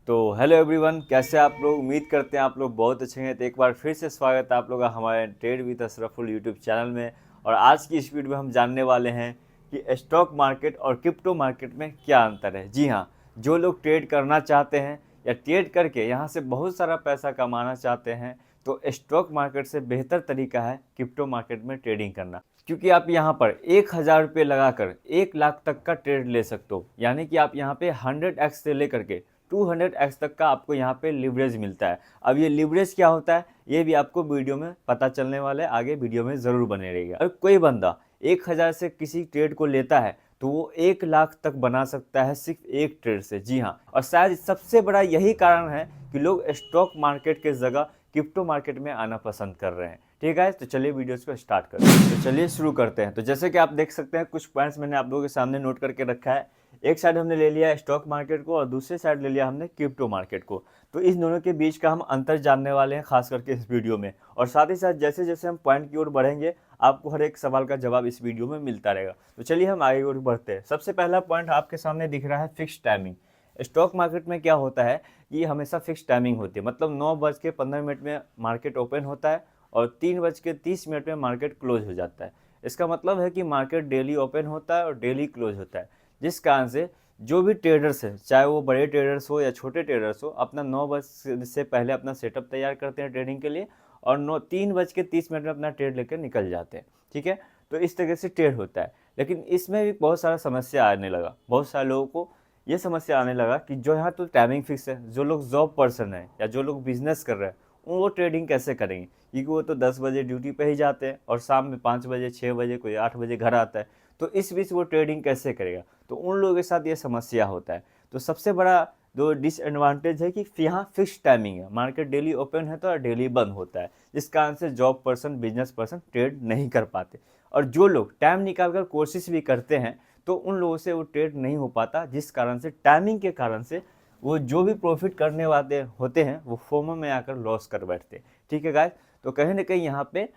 तो hello everyone, कैसे आप लोग? उम्मीद करते हैं आप लोग बहुत अच्छे हैं। तो एक बार फिर से स्वागत है आप लोग का हमारे trade with Ashraful YouTube channel में। और आज की इस वीडियो में हम जानने वाले हैं कि स्टॉक मार्केट और क्रिप्टो मार्केट में क्या अंतर है। जी हाँ, जो लोग ट्रेड करना चाहते हैं या ट्रेड करके यहाँ से बहुत सारा पैसा कमाना चाहते हैं तो स्टॉक मार्केट से बेहतर तरीका है क्रिप्टो मार्केट में ट्रेडिंग करना। क्योंकि आप यहाँ पर 1,000 रुपये लगाकर 1 लाख तक का ट्रेड ले सकते हो। यानी कि आप यहाँ पे 100x से लेकर के 200x तक का आपको यहाँ पे लिवरेज मिलता है। अब ये लिवरेज क्या होता है ये भी आपको वीडियो में पता चलने वाला है, आगे वीडियो में ज़रूर बने रहेगा। और कोई बंदा 1,000 से किसी ट्रेड को लेता है तो वो 1 लाख तक बना सकता है सिर्फ एक ट्रेड से। जी हाँ, और शायद सबसे बड़ा यही कारण है कि लोग स्टॉक मार्केट के जगह क्रिप्टो मार्केट में आना पसंद कर रहे हैं। ठीक है, तो चलिए वीडियोस को स्टार्ट करते हैं। तो चलिए शुरू करते हैं। तो जैसे कि आप देख सकते हैं कुछ पॉइंट्स मैंने आप लोगों के सामने नोट करके रखा है। एक साइड हमने ले लिया स्टॉक मार्केट को और दूसरे साइड ले लिया हमने क्रिप्टो मार्केट को। तो इस दोनों के बीच का हम अंतर जानने वाले हैं खास करके इस वीडियो में। और साथ ही साथ जैसे जैसे हम पॉइंट की ओर बढ़ेंगे आपको हर एक सवाल का जवाब इस वीडियो में मिलता रहेगा। तो चलिए हम आगे और बढ़ते हैं। सबसे पहला पॉइंट आपके सामने दिख रहा है फिक्स टाइमिंग। स्टॉक मार्केट में क्या होता है कि हमेशा फिक्स टाइमिंग होती है, मतलब 9:15 में मार्केट ओपन होता है और 3:30 में मार्केट क्लोज हो जाता है। इसका मतलब है कि मार्केट डेली ओपन होता है और डेली क्लोज होता है, जिस कारण से जो भी ट्रेडर्स हैं, चाहे वो बड़े ट्रेडर्स हो या छोटे ट्रेडर्स हो, अपना 9 बजे से पहले अपना सेटअप तैयार करते हैं ट्रेडिंग के लिए और 3:30 में अपना ट्रेड लेकर निकल जाते हैं। ठीक है, तो इस तरह से ट्रेड होता है। लेकिन इसमें भी बहुत सारा समस्या आने लगा। बहुत सारे लोगों को ये समस्या आने लगा कि जो यहाँ तो टाइमिंग फिक्स है, जो लोग जॉब पर्सन है या जो लोग बिजनेस कर रहे हैं वो ट्रेडिंग कैसे करेंगे, क्योंकि वो तो 10 बजे ड्यूटी पे ही जाते हैं और शाम में 5 बजे 6 बजे कोई 8 बजे घर आता है। तो इस बीच वो ट्रेडिंग कैसे करेगा? तो उन लोगों के साथ ये समस्या होता है। तो सबसे बड़ा जो डिसएडवांटेज है कि यहाँ फिक्स टाइमिंग है, मार्केट डेली ओपन है तो डेली बंद होता है, जिस कारण से job person business person trade नहीं कर पाते। और जो लोग टाइम निकाल कर कोशिश भी करते हैं तो उन लोगों से वो ट्रेड नहीं हो पाता, जिस कारण से टाइमिंग के कारण से वो जो भी प्रॉफिट करने वाले होते हैं वो फोमो में आकर लॉस कर बैठते हैं। ठीक है गाइस, तो कहीं ना कहीं यहाँ पे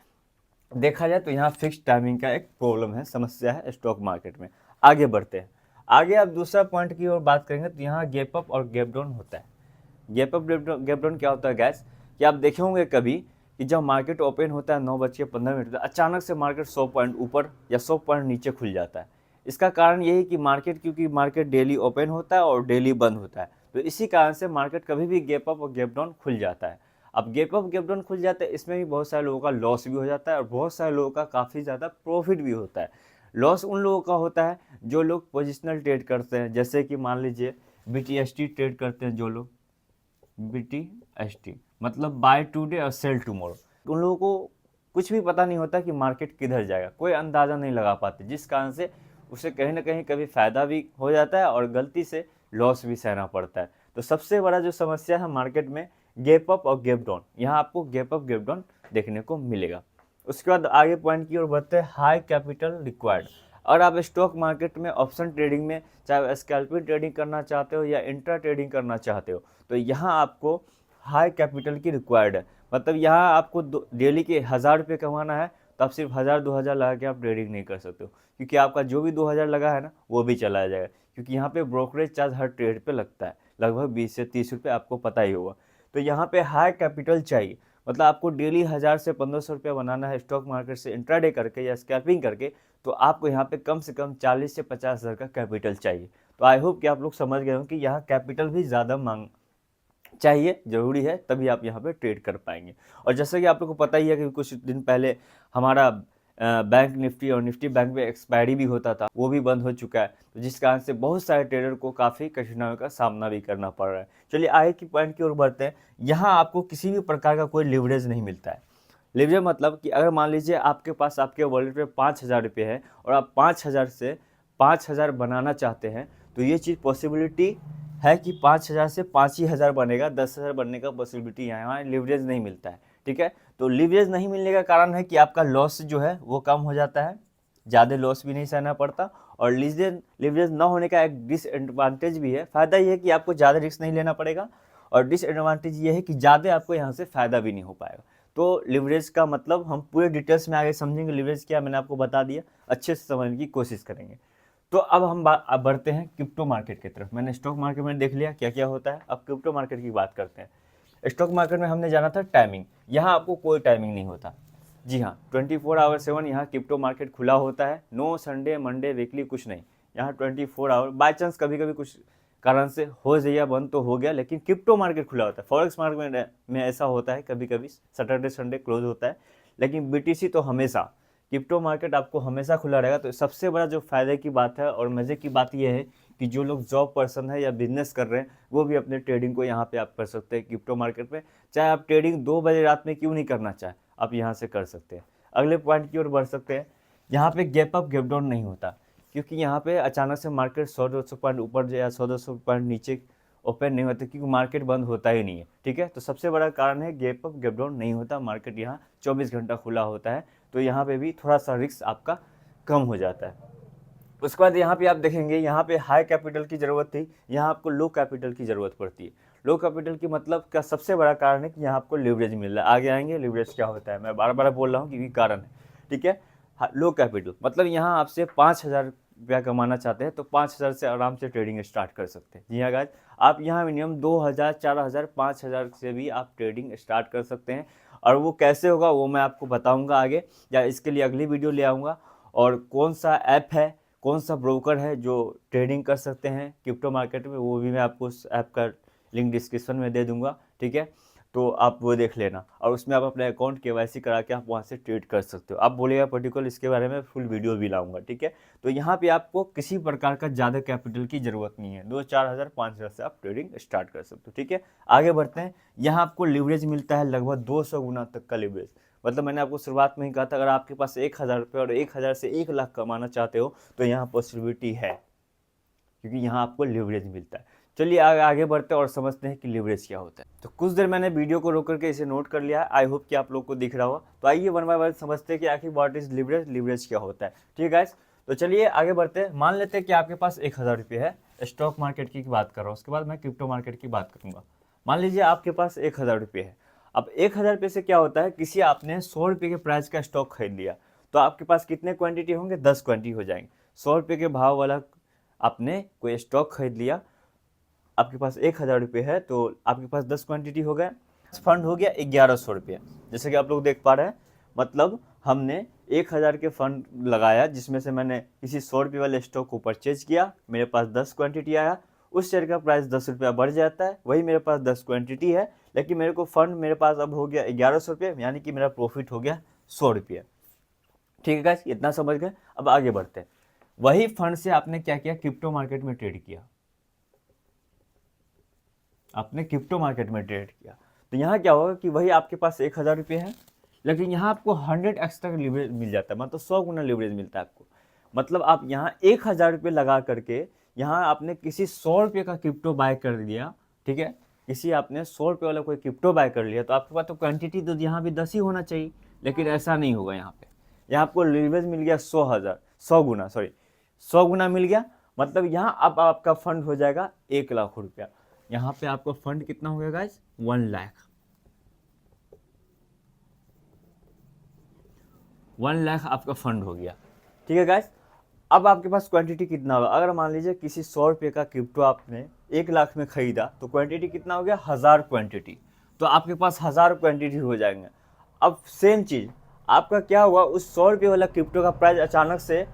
देखा जाए तो यहाँ फिक्स टाइमिंग का एक प्रॉब्लम है, समस्या है स्टॉक मार्केट में। आगे बढ़ते हैं। आगे आप दूसरा पॉइंट की ओर बात करेंगे तो यहाँ गैप अप और गैप डाउन होता है। गैप अप गैप डाउन क्या होता है गैस, कि आप देखे होंगे कभी कि जब मार्केट ओपन होता है 9:15 अचानक से मार्केट 100 पॉइंट ऊपर या 100 पॉइंट नीचे खुल जाता है। इसका कारण यही कि क्योंकि मार्केट डेली ओपन होता है और डेली बंद होता है, तो इसी कारण से मार्केट कभी भी गैप अप और गैप डाउन खुल जाता है। अब गैप अप गैप डाउन खुल जाता है, इसमें भी बहुत सारे लोगों का लॉस भी हो जाता है और बहुत सारे लोगों का काफ़ी ज़्यादा प्रॉफिट भी होता है। लॉस उन लोगों का होता है जो लोग पोजिशनल ट्रेड करते हैं, जैसे कि मान लीजिए BTST ट्रेड करते हैं जो लोग, BTST मतलब बाय टुडे और सेल टुमारो। उन लोगों को कुछ भी पता नहीं होता कि मार्केट किधर जाएगा, कोई अंदाज़ा नहीं लगा पाते, जिस कारण से उसे कहीं ना कहीं कभी फ़ायदा भी हो जाता है और गलती से लॉस भी सहना पड़ता है। तो सबसे बड़ा जो समस्या है मार्केट में गैप अप और गैप डाउन, यहाँ आपको गैप अप गैप डाउन देखने को मिलेगा। उसके बाद आगे पॉइंट की ओर बढ़ते हैं, हाई कैपिटल रिक्वायर्ड। और आप स्टॉक मार्केट में ऑप्शन ट्रेडिंग में चाहे स्कैल्पिंग ट्रेडिंग करना चाहते हो या इंट्रा ट्रेडिंग करना चाहते हो तो यहाँ आपको हाई कैपिटल की रिक्वायर्ड है। मतलब यहाँ आपको डेली के 1,000 रुपये कमाना है तो आप सिर्फ 1,000-2,000 लगा के आप ट्रेडिंग नहीं कर सकते हो, क्योंकि आपका जो भी 2,000 लगा है ना वो भी चला जाएगा, क्योंकि यहाँ पे ब्रोकरेज चार्ज हर ट्रेड पे लगता है लगभग 20 से 30 रुपये, आपको पता ही होगा। तो यहाँ पे हाई कैपिटल चाहिए, मतलब आपको डेली 1,000 से 1,500 रुपया बनाना है स्टॉक मार्केट से इंट्राडे करके या स्कैल्पिंग करके, तो आपको यहाँ पे कम से कम 40 से 50,000 का कैपिटल चाहिए। तो आई होप कि आप लोग समझ गए हो कि यहाँ कैपिटल भी ज़्यादा मांग चाहिए, ज़रूरी है, तभी आप यहाँ पे ट्रेड कर पाएंगे। और जैसा कि आप लोग को पता ही है कि कुछ दिन पहले हमारा बैंक निफ्टी और निफ्टी बैंक में एक्सपायरी भी होता था, वो भी बंद हो चुका है, तो जिस कारण से बहुत सारे ट्रेडर को काफ़ी कठिनाइयों का सामना भी करना पड़ रहा है। चलिए आगे की पॉइंट की ओर बढ़ते हैं। यहाँ आपको किसी भी प्रकार का कोई लिवरेज नहीं मिलता है। लिवरेज मतलब कि अगर मान लीजिए आपके पास आपके वॉलेट में 5,000 रुपये है और आप 5,000 से 5,000 बनाना चाहते हैं, तो ये चीज़ पॉसिबिलिटी है कि 5,000 से 5,000 बनेगा, 10,000 बनने का पॉसिबिलिटी यहाँ लिवरेज नहीं मिलता है। ठीक है, तो लिवरेज नहीं मिलने का कारण है कि आपका लॉस जो है वो कम हो जाता है, ज़्यादा लॉस भी नहीं सहना पड़ता। और लिवरेज ना होने का एक डिसएडवांटेज भी है। फ़ायदा ये है कि आपको ज़्यादा रिस्क नहीं लेना पड़ेगा और डिसएडवांटेज ये है कि ज़्यादा आपको यहाँ से फ़ायदा भी नहीं हो पाएगा। तो लिवरेज का मतलब हम पूरे डिटेल्स में आगे समझेंगे, लिवरेज क्या मैंने आपको बता दिया, अच्छे से समझने की कोशिश करेंगे। तो अब हम अब बढ़ते हैं क्रिप्टो मार्केट की तरफ। मैंने स्टॉक मार्केट में देख लिया क्या क्या होता है, अब क्रिप्टो मार्केट की बात करते हैं। स्टॉक मार्केट में हमने जाना था टाइमिंग, यहाँ आपको कोई टाइमिंग नहीं होता। जी हाँ, 24/7 यहाँ क्रिप्टो मार्केट खुला होता है। नो संडे मंडे वीकली कुछ नहीं, यहाँ 24 आवर। बाई चांस कभी कभी कुछ कारण से हो जाइए बंद तो हो गया, लेकिन क्रिप्टो मार्केट खुला होता है। फॉरेक्स मार्केट में ऐसा होता है कभी कभी सैटरडे संडे क्लोज होता है, लेकिन बीटीसी तो हमेशा, क्रिप्टो मार्केट आपको हमेशा खुला रहेगा। तो सबसे बड़ा जो फ़ायदे की बात है और मज़े की बात यह है कि जो लोग जॉब पर्सन है या बिजनेस कर रहे हैं वो भी अपने ट्रेडिंग को यहाँ पे आप कर सकते हैं क्रिप्टो मार्केट में। चाहे आप ट्रेडिंग 2 बजे रात में क्यों नहीं करना चाहे, आप यहाँ से कर सकते हैं। अगले पॉइंट की ओर बढ़ सकते हैं। यहाँ पे गैप अप गैप डाउन नहीं होता, क्योंकि यहाँ पे अचानक से मार्केट 100-200 पॉइंट ऊपर या 100-200 पॉइंट नीचे ओपन नहीं होता, क्योंकि मार्केट बंद होता ही नहीं है। ठीक है, तो सबसे बड़ा कारण है गैप अप गैप डाउन नहीं होता, मार्केट यहाँ 24 घंटा खुला होता है। तो यहाँ पे भी थोड़ा सा रिस्क आपका कम हो जाता है। उसके बाद यहाँ पे आप देखेंगे, यहाँ पे हाई कैपिटल की ज़रूरत थी, यहाँ आपको लो कैपिटल की ज़रूरत पड़ती है। लो कैपिटल की मतलब का सबसे बड़ा कारण है कि यहाँ आपको लिवरेज मिल रहा है। आगे आएंगे लिवरेज क्या होता है, मैं बार बार बोल रहा हूँ क्योंकि कारण है। ठीक है, लो कैपिटल मतलब यहाँ आपसे 5,000 रुपया कमाना चाहते हैं तो 5,000 से आराम से ट्रेडिंग स्टार्ट कर सकते हैं। जी हाँ गाइस, आप यहाँ मिनिमम 2,000, 4,000, 5,000 से भी आप ट्रेडिंग स्टार्ट कर सकते हैं। और वो कैसे होगा वो मैं आपको बताऊंगा आगे, या इसके लिए अगली वीडियो ले आऊँगा। और कौन सा ऐप है, कौन सा ब्रोकर है जो ट्रेडिंग कर सकते हैं क्रिप्टो मार्केट में, वो भी मैं आपको उस ऐप का लिंक डिस्क्रिप्शन में दे दूंगा। ठीक है, तो आप वो देख लेना और उसमें आप अपने अकाउंट KYC करा के आप वहाँ से ट्रेड कर सकते हो। आप बोलिएगा पर्टिकुलर इसके बारे में फुल वीडियो भी लाऊंगा। ठीक है, तो यहाँ पे आपको किसी प्रकार का ज़्यादा कैपिटल की ज़रूरत नहीं है, 2-4 हज़ार 5,000 से आप ट्रेडिंग स्टार्ट कर सकते हो। ठीक है, आगे बढ़ते हैं। यहाँ आपको लिवरेज मिलता है लगभग 200 गुना तक का लिवरेज। मतलब मैंने आपको शुरुआत में ही कहा था, अगर आपके पास 1,000 रुपये और 1,000 से 1 लाख कमाना चाहते हो तो यहाँ पॉसिबिलिटी है, क्योंकि यहाँ आपको लिवरेज मिलता है। चलिए आगे बढ़ते हैं और समझते हैं कि लिवरेज क्या होता है। तो कुछ देर मैंने वीडियो को रोक करके इसे नोट कर लिया है, आई होप कि आप लोग को दिख रहा होगा। तो आइए वन बाय वन समझते हैं कि आखिर व्हाट इज लिवरेज, लिवरेज क्या होता है। ठीक है गाइस, तो चलिए आगे बढ़ते हैं। मान लेते हैं कि आपके पास 1,000 रुपये है, स्टॉक मार्केट की बात कर रहा हूँ, उसके बाद मैं क्रिप्टो मार्केट की बात करूँगा। मान लीजिए आपके पास 1,000 रुपये है। अब 1,000 रुपये से क्या होता है, किसी आपने 100 रुपये के प्राइस का स्टॉक खरीद लिया तो आपके पास कितने क्वांटिटी होंगे, 10 क्वांटिटी हो जाएंगे। 100 रुपये के भाव वाला आपने कोई स्टॉक खरीद लिया, आपके पास 1,000 रुपये है तो आपके पास 10 क्वांटिटी हो गया। फंड हो गया 1,100 रुपये, जैसे कि आप लोग देख पा रहे हैं। मतलब हमने 1,000 के फंड लगाया, जिसमें से मैंने किसी 100 रुपये वाले स्टॉक को परचेज किया, मेरे पास 10 क्वांटिटी आया। उस शेयर का प्राइस 10 रुपया बढ़ जाता है, वही मेरे पास 10 क्वांटिटी है, लेकिन मेरे को फंड मेरे पास अब हो गया 1,100 रुपये, यानी कि मेरा प्रॉफिट हो गया 100 रुपये। ठीक है गाइस, इतना समझ गए। अब आगे बढ़ते हैं। वही फंड से आपने क्या किया, क्रिप्टो मार्केट में ट्रेड किया, आपने क्रिप्टो मार्केट में ट्रेड किया। तो यहाँ क्या होगा कि वही आपके पास 1,000 रुपये है, लेकिन यहाँ आपको 100x तक लिवरेज मिल जाता है, मतलब 100 गुना लिवरेज मिलता है आपको। मतलब आप यहाँ 1,000 रुपये लगा करके यहाँ आपने किसी 100 रुपये का क्रिप्टो बाय कर दिया। ठीक है, किसी आपने 100 रुपये वाला कोई क्रिप्टो बाय कर लिया तो आपके पास तो क्वान्टिटी तो यहाँ भी 10 ही होना चाहिए, लेकिन ऐसा नहीं होगा। यहाँ पे यहाँ आपको लिवरेज मिल गया 100 गुना मिल गया। मतलब यहाँ अब आपका फंड हो जाएगा 1,00,000 रुपया। यहाँ पे आपका फंड कितना हो गया गाइस, 1,00,000। 1,00,000 आपका फंड हो गया। ठीक है गाइस, अब आपके पास क्वांटिटी कितना होगा। अगर मान लीजिए किसी 100 रुपये का क्रिप्टो आपने 1,00,000 में खरीदा तो क्वांटिटी कितना हो गया, 1,000 क्वांटिटी। तो आपके पास 1,000 क्वांटिटी हो जाएंगे। अब सेम चीज़ आपका क्या हुआ, उस 100 रुपये वाला क्रिप्टो का प्राइस अचानक से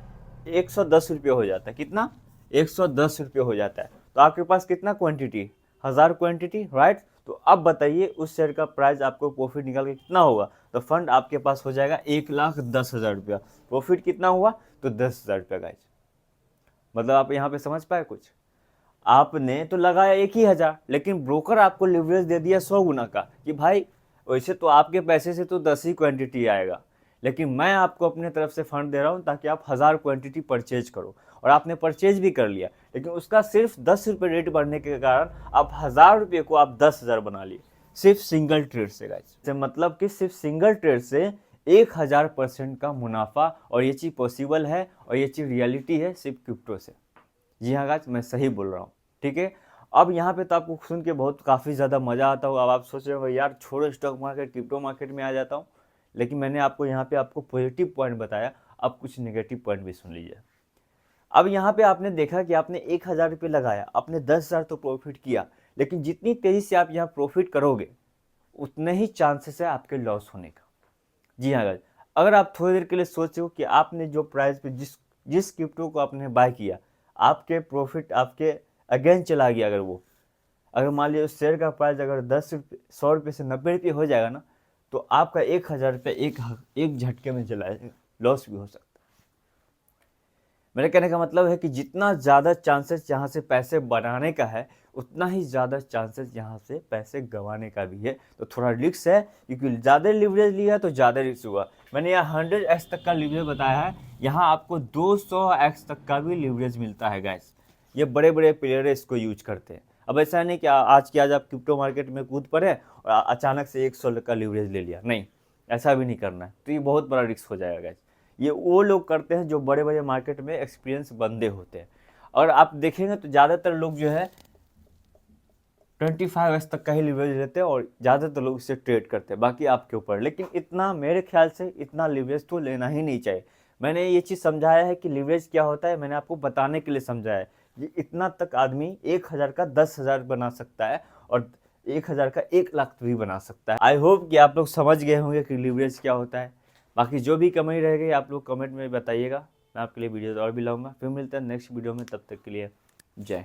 110 रुपये हो जाता है। कितना, 110 रुपये हो जाता है। तो आपके पास कितना क्वांटिटी, 1,000 क्वांटिटी, राइट। तो अब बताइए उस शेयर का प्राइस आपको प्रॉफिट निकाल के कितना होगा। तो फंड आपके पास हो जाएगा 1,10,000 रुपया। प्रॉफिट कितना हुआ, तो 10,000 रुपया गाइज। मतलब आप यहाँ पे समझ पाए कुछ। आपने तो लगाया 1,000, लेकिन ब्रोकर आपको लिवरेज दे दिया 100 गुना का, कि भाई वैसे तो आपके पैसे से तो 10 ही क्वांटिटी आएगा, लेकिन मैं आपको अपने तरफ से फंड दे रहा हूँ ताकि आप 1,000 क्वांटिटी परचेज करो। और आपने परचेज भी कर लिया, लेकिन उसका सिर्फ 10 रुपये रेट बढ़ने के कारण आप 1,000 रुपये को आप 10,000 बना लिए, सिर्फ सिंगल ट्रेड से गाइस। मतलब कि सिर्फ सिंगल ट्रेड से 1,000% का मुनाफा। और ये चीज़ पॉसिबल है और ये चीज़ रियलिटी है सिर्फ क्रिप्टो से। जी हाँ गाइस, मैं सही बोल रहा हूँ। ठीक है, अब यहाँ पे तो आपको सुन के बहुत काफ़ी ज़्यादा मज़ा आता होगा। अब आप सोच रहे हो यार छोड़ो स्टॉक मार्केट, क्रिप्टो मार्केट में आ जाता हूँ। लेकिन मैंने आपको यहाँ पे आपको पॉजिटिव पॉइंट बताया, अब कुछ नेगेटिव पॉइंट भी सुन लीजिए। अब यहाँ पे आपने देखा कि आपने 1,000 रुपये लगाया, आपने 10,000 तो प्रॉफिट किया, लेकिन जितनी तेज़ी से आप यहाँ प्रॉफिट करोगे उतने ही चांसेस है आपके लॉस होने का। जी हाँ गाइस, अगर आप थोड़ी देर के लिए सोचो कि आपने जो प्राइस पे जिस जिस क्रिप्टो को आपने बाय किया, आपके प्रॉफिट आपके अगेन चला गया, अगर मान लीजिए उस शेयर का प्राइस अगर 100 रुपये से 90 रुपये हो जाएगा ना, तो आपका 1,000 रुपये एक झटके में चला जाएगा, लॉस भी हो सकता है। मेरे कहने का मतलब है कि जितना ज़्यादा चांसेस यहाँ से पैसे बनाने का है, उतना ही ज़्यादा चांसेस यहाँ से पैसे गंवाने का भी है। तो थोड़ा रिस्क है, क्योंकि ज़्यादा लिवरेज लिया तो ज़्यादा रिस्क हुआ। मैंने यहाँ 100x तक का लिवरेज बताया है, यहाँ आपको 200x तक का भी लिवरेज मिलता है गाइस। ये बड़े बड़े प्लेयर इसको यूज करते हैं। अब ऐसा नहीं कि आज आप क्रिप्टो मार्केट में कूद पड़े और अचानक से 100 का लिवरेज ले लिया, नहीं, ऐसा भी नहीं करना है। तो ये बहुत बड़ा रिस्क हो जाएगा गाइस। ये वो लोग करते हैं जो बड़े बड़े मार्केट में एक्सपीरियंस बंदे होते हैं। और आप देखेंगे तो ज़्यादातर लोग जो है 25x तक का ही लिवरेज लेते हैं और ज़्यादातर लोग इससे ट्रेड करते हैं, बाकी आपके ऊपर। लेकिन इतना, मेरे ख्याल से इतना लिवरेज तो लेना ही नहीं चाहिए। मैंने ये चीज़ समझाया है कि लिवरेज क्या होता है, मैंने आपको बताने के लिए समझाया है। ये इतना तक आदमी 1,000 का 10,000 बना सकता है और 1,000 का 1,00,000 भी बना सकता है। आई होप कि आप लोग समझ गए होंगे कि लिवरेज क्या होता है। बाकी जो भी कमी रह गई आप लोग कमेंट में बताइएगा, मैं आपके लिए वीडियो और भी लाऊंगा। फिर मिलते हैं नेक्स्ट वीडियो में, तब तक के लिए जय हिंद।